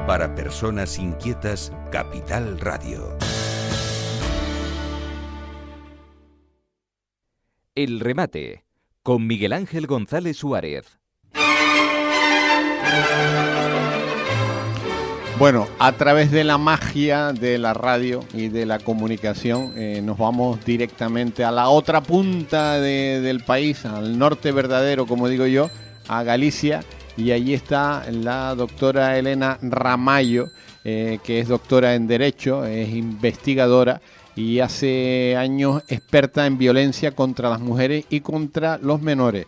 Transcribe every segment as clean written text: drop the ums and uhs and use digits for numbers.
Para personas inquietas, Capital Radio. El remate, con Miguel Ángel González Suárez. Bueno, a través de la magia de la radio y de la comunicación nos vamos directamente a la otra punta del país, al norte verdadero, como digo yo, a Galicia, y allí está la doctora Elena Ramallo, que es doctora en Derecho, es investigadora y hace años experta en violencia contra las mujeres y contra los menores.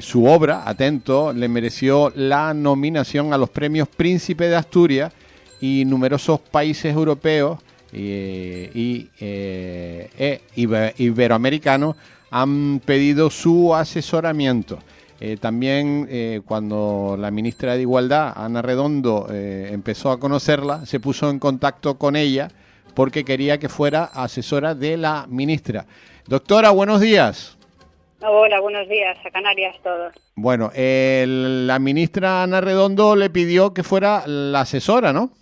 Su obra, atento, le mereció la nominación a los premios Príncipe de Asturias, y numerosos países europeos y iberoamericanos han pedido su asesoramiento. También cuando la ministra de Igualdad, Ana Redondo, empezó a conocerla, se puso en contacto con ella porque quería que fuera asesora de la ministra. Doctora, buenos días. Hola, buenos días, a Canarias todos. Bueno, la ministra Ana Redondo le pidió que fuera la asesora, ¿no?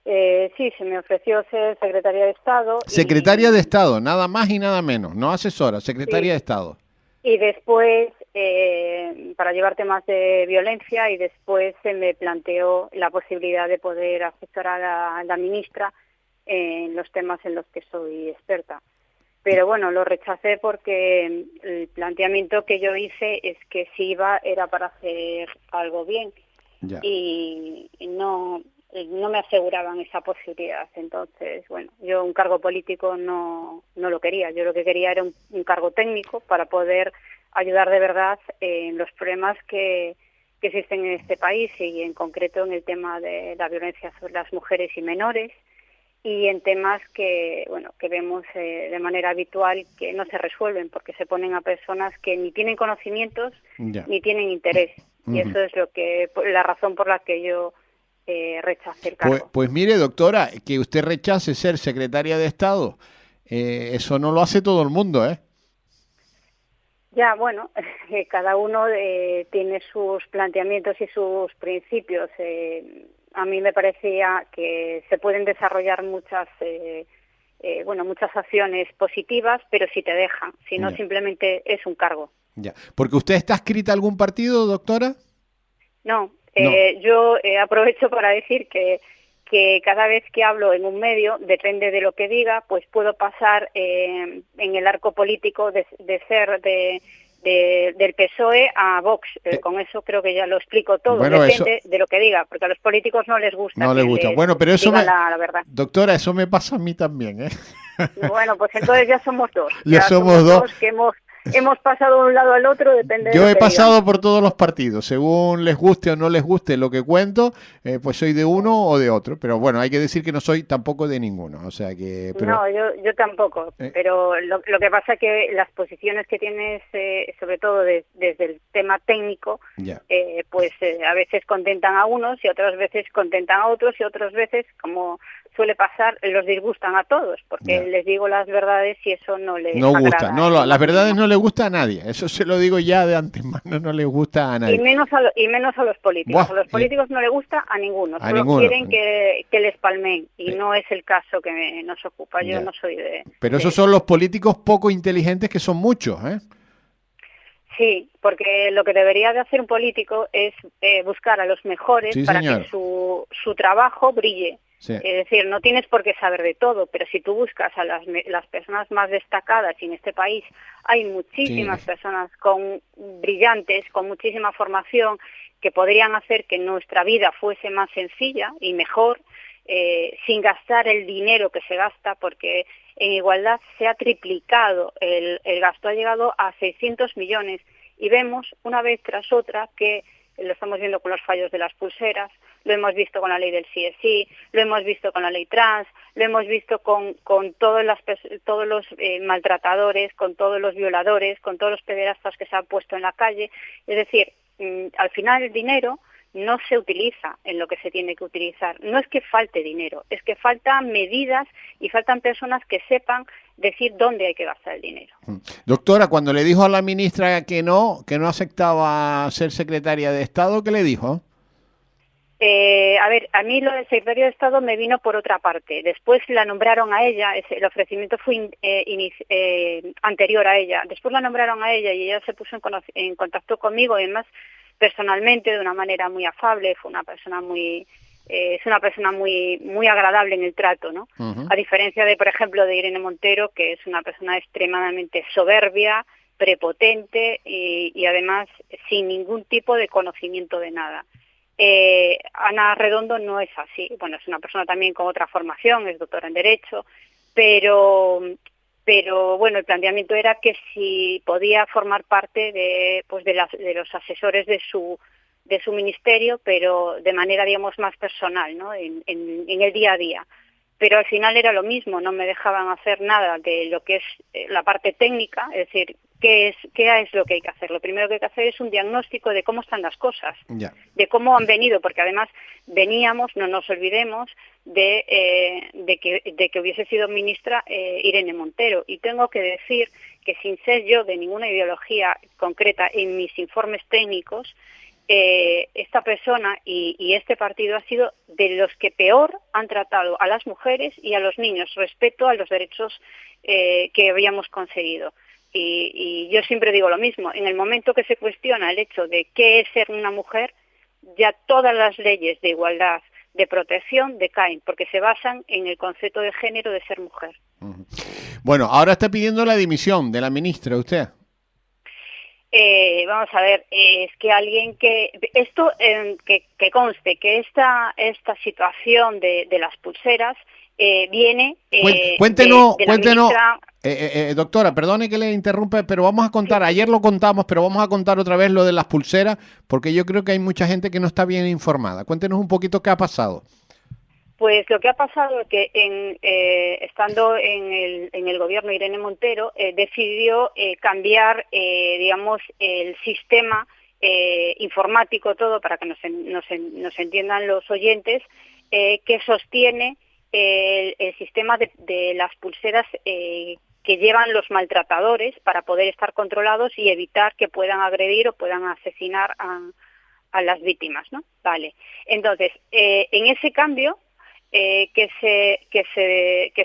Sí, se me ofreció ser secretaria de Estado. Secretaria de Estado, nada más y nada menos, no asesora, secretaria de Estado. Y después, para llevar temas de violencia, y después se me planteó la posibilidad de poder asesorar a la ministra en los temas en los que soy experta. Pero bueno, lo rechacé porque el planteamiento que yo hice es que si iba era para hacer algo bien. Ya. Y no me aseguraban esa posibilidad. Entonces, bueno, yo un cargo político no lo quería. Yo lo que quería era un cargo técnico para poder ayudar de verdad en los problemas que existen en este país, y en concreto en el tema de la violencia sobre las mujeres y menores, y en temas que vemos de manera habitual que no se resuelven porque se ponen a personas que ni tienen conocimientos ni tienen interés. Y eso es la razón por la que yo rechacé el cargo. Pues mire, doctora, que usted rechace ser secretaria de Estado, eso no lo hace todo el mundo, ¿eh? Ya, bueno, cada uno tiene sus planteamientos y sus principios. A mí me parecía que se pueden desarrollar muchas acciones positivas, pero si te dejan, si no simplemente es un cargo. Ya, ¿porque usted está adscrita a algún partido, doctora? No. Yo aprovecho para decir que cada vez que hablo en un medio, depende de lo que diga, pues puedo pasar en el arco político de ser del PSOE a Vox. Con eso creo que ya lo explico todo. Bueno, depende de lo que diga, porque a los políticos no les gusta. No les gusta. Bueno, pero eso la verdad. Doctora, eso me pasa a mí también, ¿eh? Bueno, pues entonces ya somos dos. Ya somos dos que hemos pasado de un lado al otro, depende de lo que Yo he pasado digan. por todos los partidos, según les guste o no les guste lo que cuento, pues soy de uno o de otro, pero bueno, hay que decir que no soy tampoco de ninguno, o sea que... Pero... No, yo tampoco, pero lo que pasa es que las posiciones que tienes, sobre todo desde el tema técnico, a veces contentan a unos y otras veces contentan a otros, y otras veces, como suele pasar, los disgustan a todos, porque les digo las verdades y eso no les agrada. Gusta, las verdades no les gusta a nadie, eso se lo digo ya de antemano, no les gusta a nadie. Y menos a los políticos. A los políticos no les gusta a ninguno, solo quieren que les palmen, y no es el caso que nos ocupa. Yo no soy de... Pero esos son los políticos poco inteligentes, que son muchos, ¿eh? Sí, porque lo que debería de hacer un político es buscar a los mejores para que su trabajo brille. Sí. Es decir, no tienes por qué saber de todo, pero si tú buscas a las personas más destacadas, y en este país hay muchísimas personas brillantes, con muchísima formación, que podrían hacer que nuestra vida fuese más sencilla y mejor, sin gastar el dinero que se gasta, porque en igualdad se ha triplicado el gasto, ha llegado a 600 millones, y vemos una vez tras otra que lo estamos viendo con los fallos de las pulseras, lo hemos visto con la ley del CSI, lo hemos visto con la ley trans, lo hemos visto con todos los maltratadores, con todos los violadores, con todos los pederastas que se han puesto en la calle. Es decir, al final el dinero no se utiliza en lo que se tiene que utilizar. No es que falte dinero, es que faltan medidas y faltan personas que sepan decir dónde hay que gastar el dinero. Doctora, cuando le dijo a la ministra que no aceptaba ser secretaria de Estado, ¿qué le dijo? A ver, a mí lo del secretario de Estado me vino por otra parte. Después la nombraron a ella, el ofrecimiento fue anterior a ella. Después la nombraron a ella y ella se puso en contacto conmigo, y además personalmente, de una manera muy afable. Fue una persona es una persona muy agradable en el trato, ¿no? A diferencia de, por ejemplo, de Irene Montero, que es una persona extremadamente soberbia, prepotente y además sin ningún tipo de conocimiento de nada. Ana Redondo no es así. Bueno, es una persona también con otra formación, es doctora en Derecho, pero bueno, el planteamiento era que si podía formar parte de los asesores de su ministerio, pero de manera, digamos, más personal, ¿no? En el día a día. Pero al final era lo mismo, no me dejaban hacer nada de lo que es la parte técnica, es decir, ¿qué es lo que hay que hacer? Lo primero que hay que hacer es un diagnóstico de cómo están las cosas, de cómo han venido, porque además veníamos, no nos olvidemos, de que hubiese sido ministra Irene Montero. Y tengo que decir que sin ser yo de ninguna ideología concreta en mis informes técnicos, esta persona y este partido ha sido de los que peor han tratado a las mujeres y a los niños respecto a los derechos que habíamos conseguido. Y yo siempre digo lo mismo, en el momento que se cuestiona el hecho de qué es ser una mujer, ya todas las leyes de igualdad, de protección, decaen, porque se basan en el concepto de género de ser mujer. Bueno, ahora está pidiendo la dimisión de la ministra, ¿usted? Vamos a ver, es que alguien que conste que esta situación de las pulseras viene cuéntenos, ministra... doctora, perdone que le interrumpa, pero vamos a contar, ayer lo contamos, pero vamos a contar otra vez lo de las pulseras, porque yo creo que hay mucha gente que no está bien informada. Cuéntenos un poquito qué ha pasado. Pues lo que ha pasado es que estando en el gobierno Irene Montero decidió cambiar, digamos, el sistema informático, todo, para que nos entiendan los oyentes, que sostiene el sistema de las pulseras que llevan los maltratadores para poder estar controlados y evitar que puedan agredir o puedan asesinar a las víctimas, ¿no? Vale. Entonces, en ese cambio que se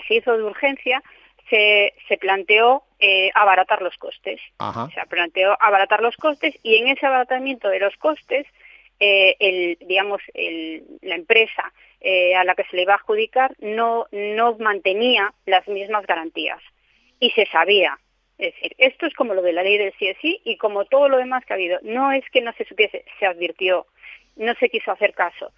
hizo de urgencia, se planteó abaratar los costes. Ajá. Se planteó abaratar los costes, y en ese abaratamiento de los costes, la empresa a la que se le iba a adjudicar no mantenía las mismas garantías, y se sabía. Es decir, esto es como lo de la ley del sí es sí, y como todo lo demás que ha habido. No es que no se supiese, se advirtió, no se quiso hacer caso.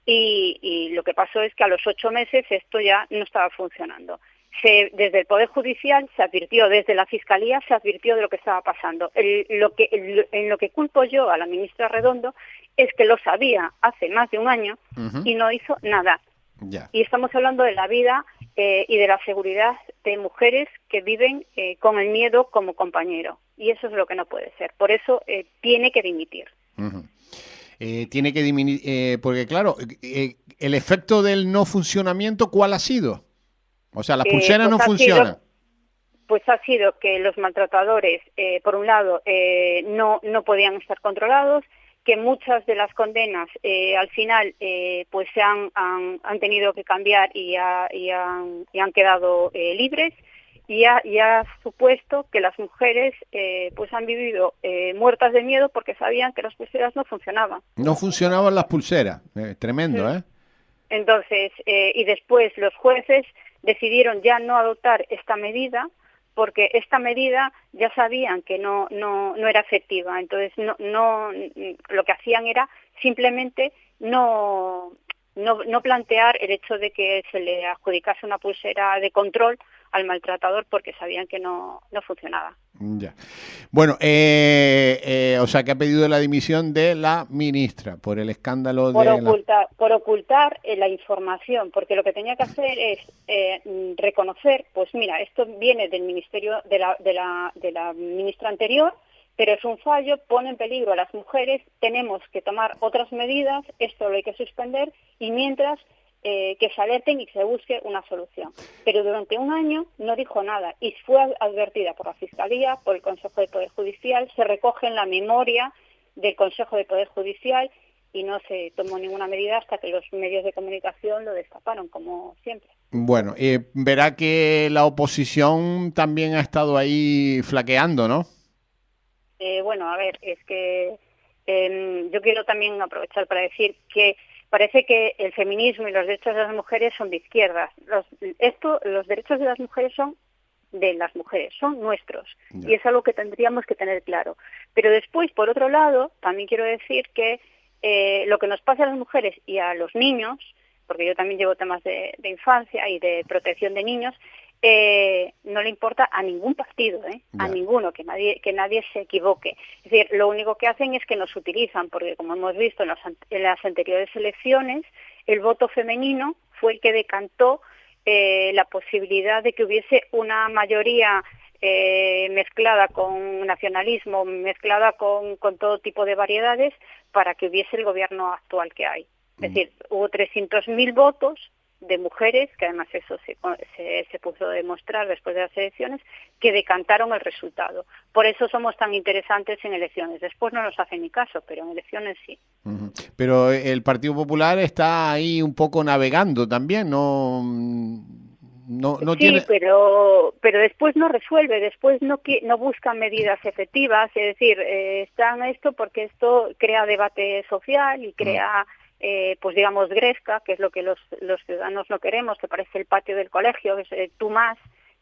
Y lo que pasó es que a los 8 meses esto ya no estaba funcionando. Desde el Poder Judicial se advirtió, desde la Fiscalía se advirtió de lo que estaba pasando. En lo que culpo yo a la ministra Redondo es que lo sabía hace más de un año y no hizo nada. Ya. Y estamos hablando de la vida y de la seguridad de mujeres que viven con el miedo como compañero. Y eso es lo que no puede ser. Por eso tiene que dimitir. Tiene que disminuir, porque claro, el efecto del no funcionamiento, ¿cuál ha sido? O sea, las pulseras no funcionan. Pues ha sido que los maltratadores, por un lado, no podían estar controlados, que muchas de las condenas al final pues han tenido que cambiar y han quedado libres. Y ha supuesto que las mujeres pues han vivido muertas de miedo porque sabían que las pulseras no funcionaban. No funcionaban las pulseras, tremendo, ¿eh? Entonces, y después los jueces decidieron ya no adoptar esta medida, porque esta medida ya sabían que no era efectiva. Entonces, lo que hacían era simplemente no plantear el hecho de que se le adjudicase una pulsera de control al maltratador, porque sabían que no funcionaba. Ya. Bueno, o sea, que ha pedido la dimisión de la ministra por el escándalo por ocultar la información, porque lo que tenía que hacer es reconocer, pues mira, esto viene del ministerio de la ministra anterior, pero es un fallo, pone en peligro a las mujeres, tenemos que tomar otras medidas, esto lo hay que suspender, y mientras que se alerten y que se busque una solución. Pero durante un año no dijo nada y fue advertida por la Fiscalía, por el Consejo de Poder Judicial, se recoge en la memoria del Consejo de Poder Judicial, y no se tomó ninguna medida hasta que los medios de comunicación lo destaparon, como siempre. Bueno, verá que la oposición también ha estado ahí flaqueando, ¿no? Bueno, a ver, es que yo quiero también aprovechar para decir que parece que el feminismo y los derechos de las mujeres son de izquierdas. Los derechos de las mujeres son de las mujeres, son nuestros, y es algo que tendríamos que tener claro. Pero después, por otro lado, también quiero decir que lo que nos pasa a las mujeres y a los niños, porque yo también llevo temas de infancia y de protección de niños, no le importa a ningún partido, a ninguno, que nadie se equivoque. Es decir, lo único que hacen es que nos utilizan, porque como hemos visto en las anteriores elecciones, el voto femenino fue el que decantó la posibilidad de que hubiese una mayoría mezclada con nacionalismo, mezclada con todo tipo de variedades, para que hubiese el gobierno actual que hay. Es decir, hubo 300.000 votos de mujeres, que además eso se puso a demostrar después de las elecciones, que decantaron el resultado. Por eso somos tan interesantes en elecciones. Después no nos hacen ni caso, pero en elecciones sí. Pero el Partido Popular está ahí un poco navegando también, no sí, tiene... pero después no resuelve, después no busca medidas efectivas, es decir, están esto porque esto crea debate social y crea... pues digamos gresca, que es lo que los ciudadanos no queremos, que parece el patio del colegio, es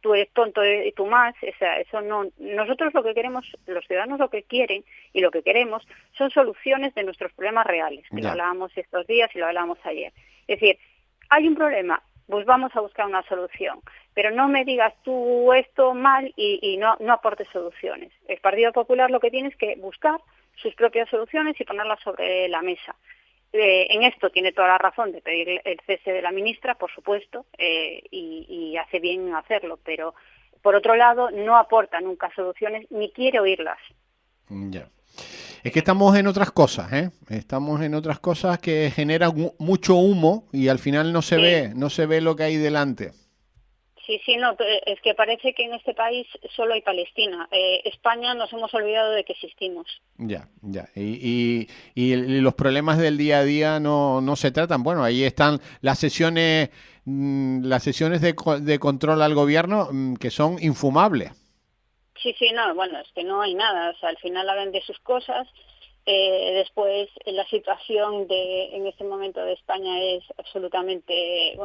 tú eres tonto y tú más, eso no. Nosotros lo que queremos, los ciudadanos lo que quieren y lo que queremos son soluciones de nuestros problemas reales, que lo hablábamos estos días y lo hablábamos ayer. Es decir, hay un problema, pues vamos a buscar una solución, pero no me digas tú esto mal y no aportes soluciones. El Partido Popular lo que tiene es que buscar sus propias soluciones y ponerlas sobre la mesa. En esto tiene toda la razón de pedir el cese de la ministra, por supuesto, y hace bien hacerlo, pero por otro lado no aporta nunca soluciones ni quiere oírlas. Ya. Es que estamos en otras cosas, Estamos en otras cosas que generan mucho humo y al final no se ve lo que hay delante. Sí, no, es que parece que en este país solo hay Palestina. España nos hemos olvidado de que existimos. Ya. Y los problemas del día a día no se tratan. Bueno, ahí están las sesiones de control al gobierno que son infumables. Sí, no, bueno, es que no hay nada. O sea, al final hablan de sus cosas. Después, la situación en este momento de España es absolutamente,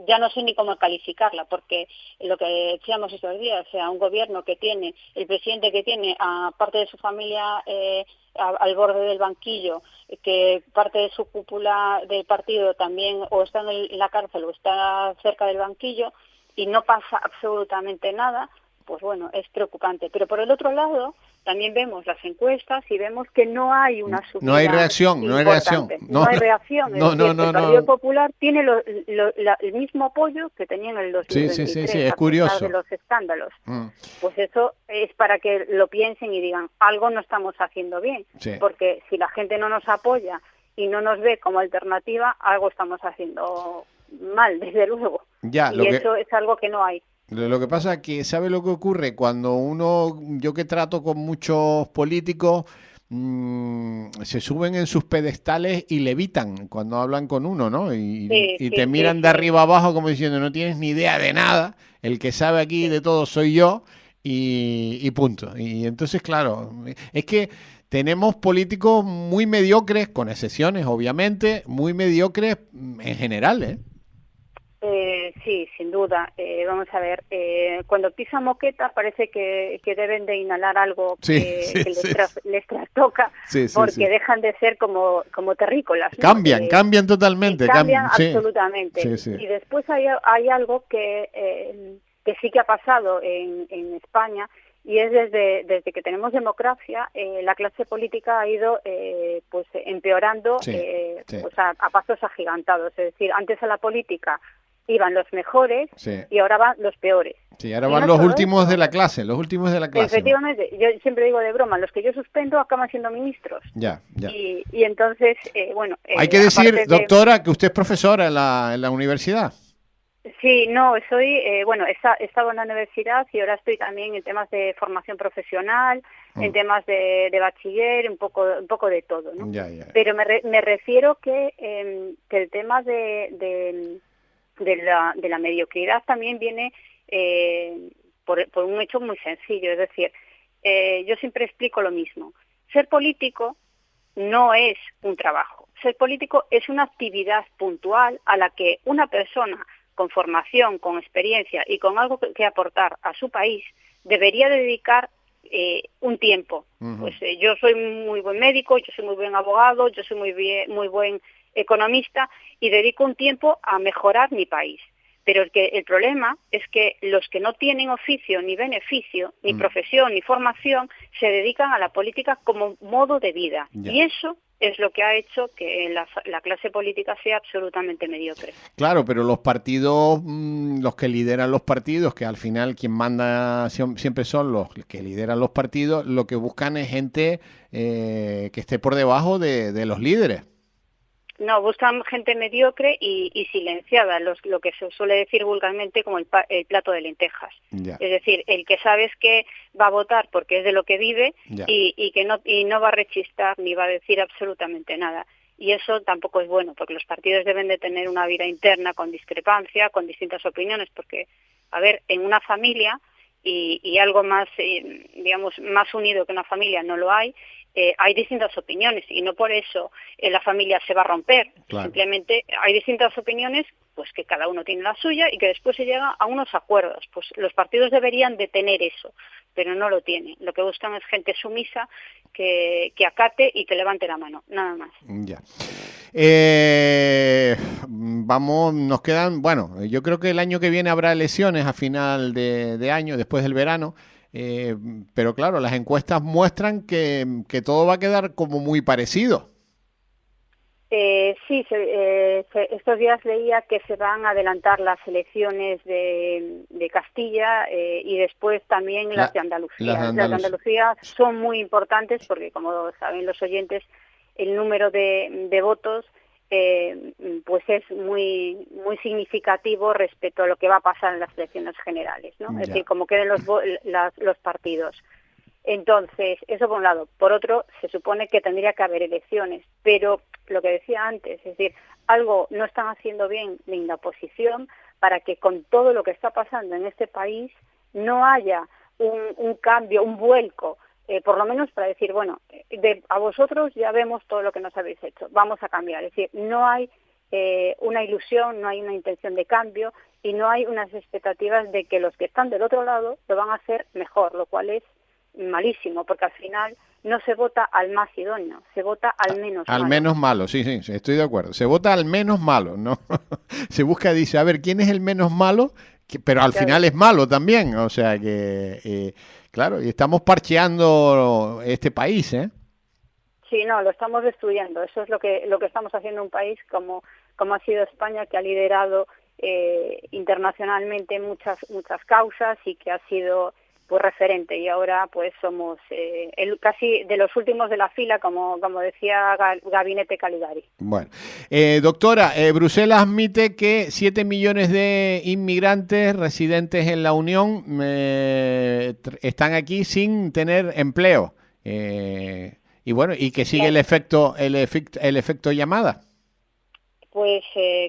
ya no sé ni cómo calificarla, porque lo que decíamos estos días, o sea, un gobierno que tiene, el presidente que tiene a parte de su familia al borde del banquillo, que parte de su cúpula del partido también o está en la cárcel o está cerca del banquillo y no pasa absolutamente nada, pues bueno, es preocupante. Pero por el otro lado, también vemos las encuestas y vemos que no hay una subida. No hay reacción. No hay reacción. El Partido Popular tiene el mismo apoyo que tenía en el 2023, sí, es curioso. De los escándalos. Pues eso es para que lo piensen y digan, algo no estamos haciendo bien. Sí. Porque si la gente no nos apoya y no nos ve como alternativa, algo estamos haciendo mal, desde luego. Eso es algo que no hay. Lo que pasa es que, ¿sabe lo que ocurre? Cuando yo que trato con muchos políticos, se suben en sus pedestales y levitan cuando hablan con uno, ¿no? Y te miran de arriba abajo como diciendo, no tienes ni idea de nada, el que sabe aquí de todo soy yo, y punto. Y entonces, claro, es que tenemos políticos muy mediocres, con excepciones, obviamente, muy mediocres en general, ¿eh? Sí, sin duda. Vamos a ver, cuando pisa moqueta parece que deben de inhalar algo que les trastoca, porque dejan de ser como terrícolas, ¿no? Cambian totalmente. Cambian absolutamente. Y después hay algo que sí que ha pasado en España, y es desde que tenemos democracia, la clase política ha ido pues empeorando pues a pasos agigantados. Es decir, antes a la política iban los mejores y ahora van los peores. Sí, ahora van los últimos de la clase, Efectivamente, yo siempre digo de broma, los que yo suspendo acaban siendo ministros. Ya. Y entonces, hay que decir, doctora, que usted es profesora en la universidad. Sí, no, he estado en la universidad y ahora estoy también en temas de formación profesional, en temas de bachiller, un poco de todo, ¿no? Ya. Pero me refiero que el tema de la mediocridad también viene por un hecho muy sencillo, es decir, yo siempre explico lo mismo. Ser político no es un trabajo. Ser político es una actividad puntual a la que una persona con formación, con experiencia y con algo que aportar a su país debería dedicar un tiempo. Uh-huh. Pues yo soy muy buen médico, yo soy muy buen abogado, yo soy muy buen economista y dedico un tiempo a mejorar mi país. Pero el problema es que los que no tienen oficio, ni beneficio, ni profesión, ni formación, se dedican a la política como modo de vida. Ya. Y eso es lo que ha hecho que la clase política sea absolutamente mediocre. Claro, pero los partidos, los que lideran los partidos, que al final quien manda siempre son los que lideran los partidos, lo que buscan es gente que esté por debajo de los líderes. No, buscan gente mediocre y silenciada, lo que se suele decir vulgarmente como el plato de lentejas. Ya. Es decir, el que sabes que va a votar porque es de lo que vive y que no va a rechistar ni va a decir absolutamente nada. Y eso tampoco es bueno, porque los partidos deben de tener una vida interna con discrepancia, con distintas opiniones, porque, a ver, en una familia y algo más, digamos, más unido que una familia no lo hay distintas opiniones y no por eso la familia se va a romper. Claro. Simplemente hay distintas opiniones, pues que cada uno tiene la suya y que después se llega a unos acuerdos. Pues los partidos deberían de tener eso, pero no lo tienen. Lo que buscan es gente sumisa que acate y que levante la mano, nada más. Ya. Nos quedan, bueno, yo creo que el año que viene habrá elecciones a final de año, después del verano. Pero claro, las encuestas muestran que todo va a quedar como muy parecido. Sí, estos días leía que se van a adelantar las elecciones de Castilla y después también las de Andalucía. Las de Andalucía son muy importantes porque, como saben los oyentes, el número de votos pues es muy significativo respecto a lo que va a pasar en las elecciones generales, ¿no? Ya. Es decir, como queden los partidos. Entonces, eso por un lado. Por otro, se supone que tendría que haber elecciones, pero lo que decía antes, es decir, algo no están haciendo bien en la oposición para que con todo lo que está pasando en este país no haya un cambio, un vuelco, por lo menos para decir, bueno, a vosotros ya vemos todo lo que nos habéis hecho, vamos a cambiar. Es decir, no hay una ilusión, no hay una intención de cambio y no hay unas expectativas de que los que están del otro lado lo van a hacer mejor, lo cual es malísimo, porque al final no se vota al más idóneo, se vota al menos malo. Al menos malo, sí, estoy de acuerdo. Se vota al menos malo, ¿no? Se busca, dice, a ver, ¿quién es el menos malo? Pero al final es malo también, o sea que... Claro, y estamos parcheando este país, ¿eh? Sí, no, lo estamos destruyendo. Eso es lo que estamos haciendo en un país como ha sido España, que ha liderado internacionalmente muchas causas y que ha sido pues referente. Y ahora pues somos casi de los últimos de la fila, como decía Gabinete Caligari. Bueno, doctora, Bruselas admite que 7 millones de inmigrantes residentes en la Unión están aquí sin tener empleo. Y bueno, y que sigue el efecto llamada. Pues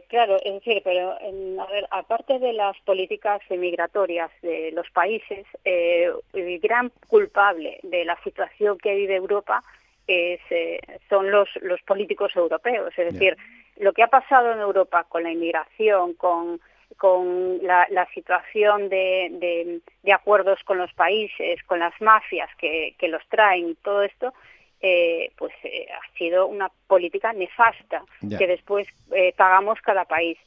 claro, es decir, pero a ver, aparte de las políticas migratorias de los países, el gran culpable de la situación que vive Europa son los políticos europeos. Es decir, lo que ha pasado en Europa con la inmigración, con la situación de acuerdos con los países, con las mafias que los traen y todo esto, ha sido una política nefasta que después pagamos cada país.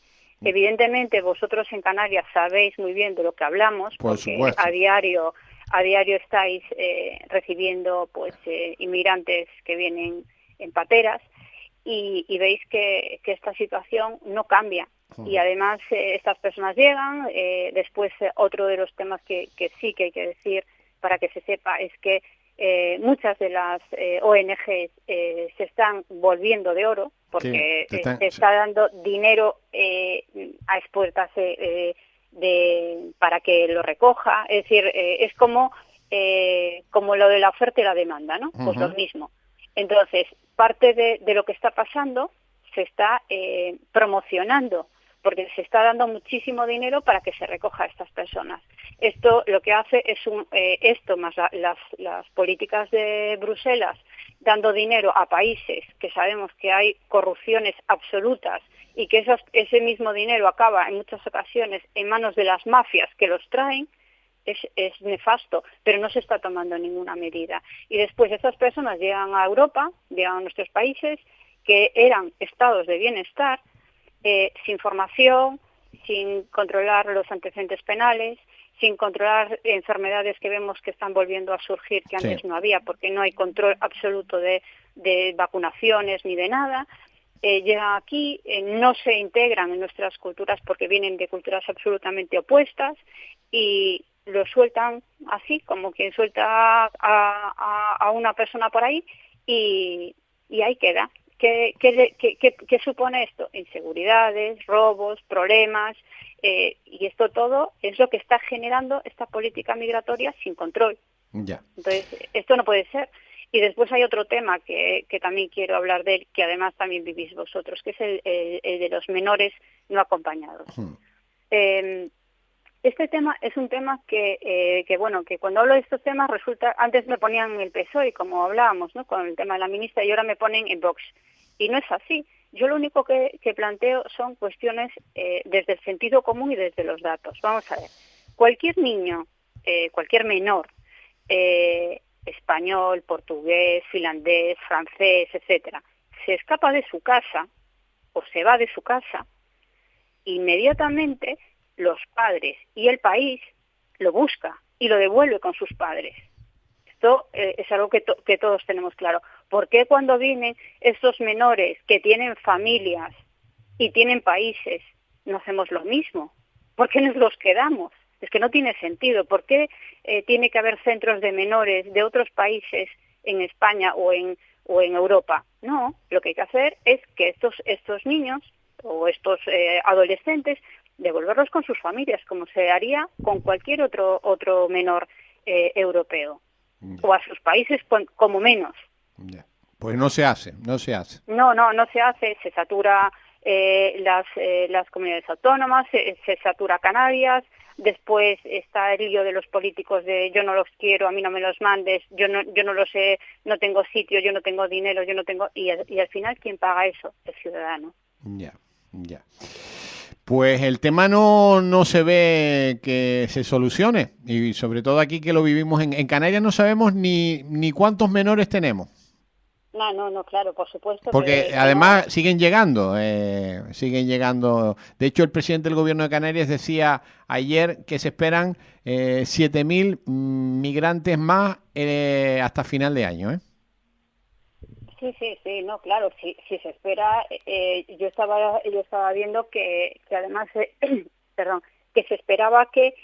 Evidentemente vosotros en Canarias sabéis muy bien de lo que hablamos, porque a diario estáis recibiendo inmigrantes que vienen en pateras y veis que esta situación no cambia. Y además estas personas llegan, después otro de los temas que sí que hay que decir para que se sepa es que muchas de las ONGs se están volviendo de oro porque se está dando dinero a expuertas para que lo recoja. Es decir, es como como lo de la oferta y la demanda, ¿no? Pues lo mismo. Entonces, parte de lo que está pasando se está promocionando, porque se está dando muchísimo dinero para que se recoja a estas personas. Esto lo que hace es esto más las políticas de Bruselas dando dinero a países que sabemos que hay corrupciones absolutas y que ese mismo dinero acaba en muchas ocasiones en manos de las mafias que los traen, es nefasto, pero no se está tomando ninguna medida. Y después estas personas llegan a Europa, llegan a nuestros países, que eran estados de bienestar, sin formación, sin controlar los antecedentes penales, sin controlar enfermedades que vemos que están volviendo a surgir, que antes no había, porque no hay control absoluto de vacunaciones ni de nada. Llegan aquí, no se integran en nuestras culturas porque vienen de culturas absolutamente opuestas y lo sueltan así, como quien suelta a una persona por ahí y ahí queda. ¿Qué supone esto? Inseguridades, robos, problemas, y esto todo es lo que está generando esta política migratoria sin control. Ya. Entonces, esto no puede ser. Y después hay otro tema que también quiero hablar de él, que además también vivís vosotros, que es el de los menores no acompañados. Este tema es un tema que cuando hablo de estos temas resulta, antes me ponían en el PSOE, como hablábamos, ¿no?, con el tema de la ministra, y ahora me ponen en Vox. Y no es así. Yo lo único que planteo son cuestiones desde el sentido común y desde los datos. Vamos a ver. Cualquier niño, cualquier menor, español, portugués, finlandés, francés, etcétera, se escapa de su casa o se va de su casa, inmediatamente los padres y el país lo busca y lo devuelve con sus padres. Esto es algo que todos tenemos claro. ¿Por qué cuando vienen estos menores que tienen familias y tienen países no hacemos lo mismo? ¿Por qué nos los quedamos? Es que no tiene sentido. ¿Por qué tiene que haber centros de menores de otros países en España o en Europa? No, lo que hay que hacer es que estos niños o estos adolescentes devolverlos con sus familias, como se haría con cualquier otro menor europeo, o a sus países como menos. Pues no se hace. No se hace, se satura las comunidades autónomas, se satura Canarias, después está el lío de los políticos de yo no los quiero, a mí no me los mandes, yo no lo sé, no tengo sitio, yo no tengo dinero, y al final ¿quién paga eso? El ciudadano. Ya. Pues el tema no se ve que se solucione, y sobre todo aquí que lo vivimos en Canarias no sabemos ni cuántos menores tenemos. No, claro, por supuesto. Porque además siguen llegando. De hecho, el presidente del gobierno de Canarias decía ayer que se esperan 7.000 migrantes más hasta final de año, Sí, no, claro, si se espera, yo estaba viendo que además, que se esperaba que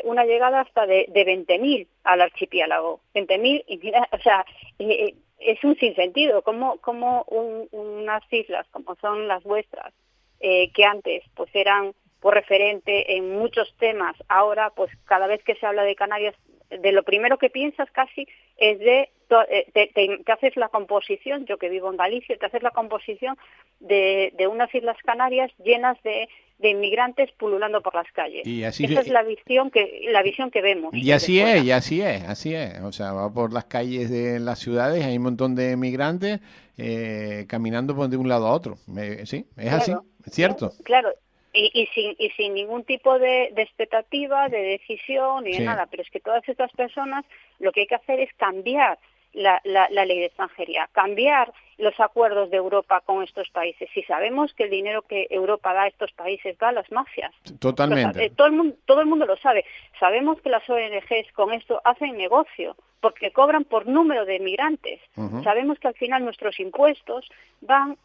una llegada hasta de 20.000 al archipiélago, 20.000, y mira, o sea, es un sinsentido, como unas islas como son las vuestras, que antes pues eran por referente en muchos temas, ahora pues cada vez que se habla de Canarias, de lo primero que piensas casi es te haces la composición, yo que vivo en Galicia, te haces la composición de unas Islas Canarias llenas de inmigrantes pululando por las calles. Y así esa es la visión que vemos. Y así es. O sea, va por las calles de las ciudades, hay un montón de migrantes caminando de un lado a otro. Sí, es claro, así, es cierto. Claro. Y sin ningún tipo de expectativa, de decisión, ni de nada. Pero es que todas estas personas lo que hay que hacer es cambiar la ley de extranjería, cambiar los acuerdos de Europa con estos países. Si sabemos que el dinero que Europa da a estos países va a las mafias. Totalmente. Todo el mundo lo sabe. Sabemos que las ONGs con esto hacen negocio, porque cobran por número de migrantes. Sabemos que al final nuestros impuestos van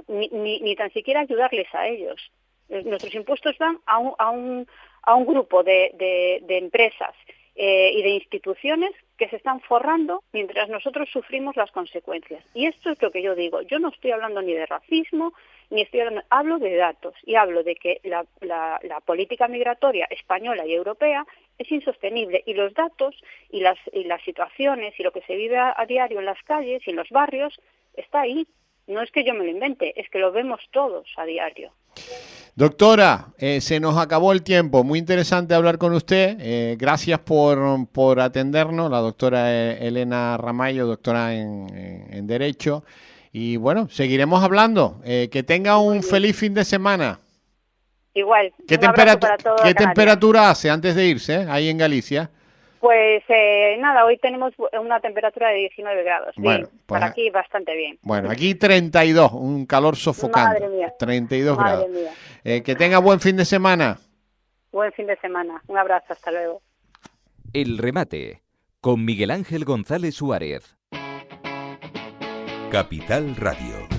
ni tan siquiera ayudarles a ellos. Nuestros impuestos van a un grupo de empresas y de instituciones que se están forrando mientras nosotros sufrimos las consecuencias. Y esto es lo que yo digo. Yo no estoy hablando ni de racismo, hablo de datos y hablo de que la política migratoria española y europea es insostenible. Y los datos y las situaciones y lo que se vive a diario en las calles y en los barrios está ahí. No es que yo me lo invente, es que lo vemos todos a diario. Doctora, se nos acabó el tiempo. Muy interesante hablar con usted. Gracias por atendernos. La doctora Elena Ramallo, doctora en Derecho. Y bueno, seguiremos hablando. Que tenga un feliz fin de semana. Igual. ¿Qué temperatura hace antes de irse ahí en Galicia? Pues nada, hoy tenemos una temperatura de 19 grados. Bueno, bien, pues, para aquí bastante bien. Bueno, aquí 32, un calor sofocante. Madre mía. 32 Madre grados. Mía. Que tenga buen fin de semana. Buen fin de semana. Un abrazo, hasta luego. El remate, con Miguel Ángel González Suárez. Capital Radio.